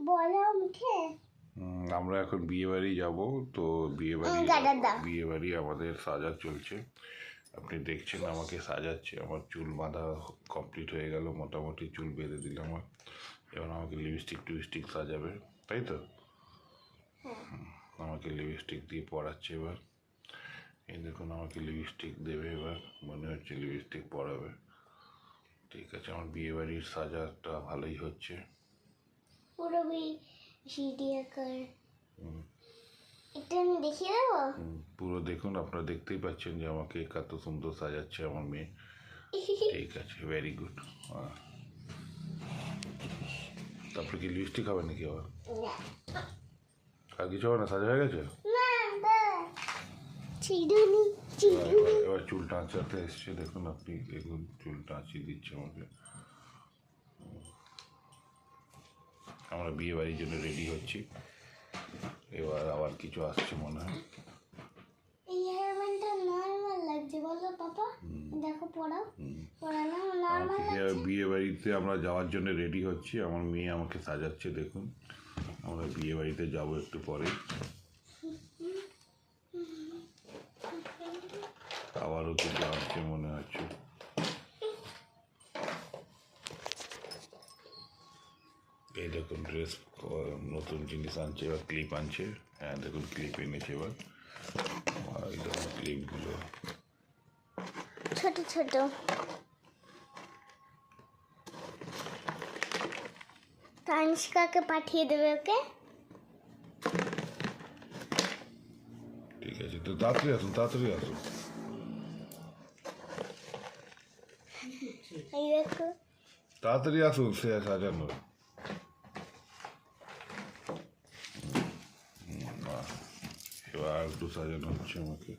বলো মুখে। আমরা এখন বিয়ে বাড়ি যাবো, তো বিয়ে বাড়ি আমাদের সাজা চলছে। আপনি দেখছেন আমাকে সাজাচ্ছে, আমার চুল বাঁধা কমপ্লিট হয়ে গেল, মোটামুটি চুল বেঁধে দিল আমার। এবার আমাকে লিপস্টিক সাজাবে, তাই তো? আমাকে লিপস্টিক দিয়ে পরাচ্ছে এবার। এই দেখুন আমাকে লিপস্টিক দেবে এবার, মনে হচ্ছে লিপস্টিক পরাবে। ঠিক আছে, আমার বিয়ে বাড়ির সাজাটা ভালোই হচ্ছে। পুরো একটু আমি দেখিয়ে দেবো। পুরো দেখুন, আপনারা দেখতেই পাচ্ছেন যে আমাকে কত সুন্দর সাজাচ্ছে আমার মেয়ে। ঠিক আছে, ভেরি গুড। তারপরে কি লিপস্টিক হবে নাকি আবার? আর কিছু হবে না, সাজা হয়ে গেছে? এবার চুলটা আঁচাতে এসছে, দেখুন আপনি, দেখুন চুলটা আঁচিয়ে দিচ্ছে আমাকে। আমরা বিয়ে বাড়ির জন্য রেডি হচ্ছি, এবার আবার কিছু আসছে মনে হয়। এই হেয়ারব্যান্ডটা নরমাল লাগছে বলো পাপা, দেখো পড়াও পড়ানো নরমাল লাগছে। বিয়ে বাড়িতে আমরা যাওয়ার জন্য রেডি হচ্ছি, আমার মেয়ে আমাকে সাজাচ্ছে দেখুন। আমরা বিয়ে বাড়িতে যাবো একটু পরে। আবারও কিছু আসছে মনে হচ্ছে। এই দেখুন ড্রেস, নতুন জিনিস আনছে, এবার ক্লিপ আনছে। হ্যাঁ দেখুন ক্লিপ এনেছে এবার। এই দেখুন ক্লিপগুলো ছোট ছোট। তানিষ্কাকে পাঠিয়ে দেবে ওকে। ঠিক আছে, তো তাড়াতাড়ি আসুন। এই দেখো তাড়াতাড়ি আসুন, সে সাজানো। এবার একটু সাজানো হচ্ছে আমাকে।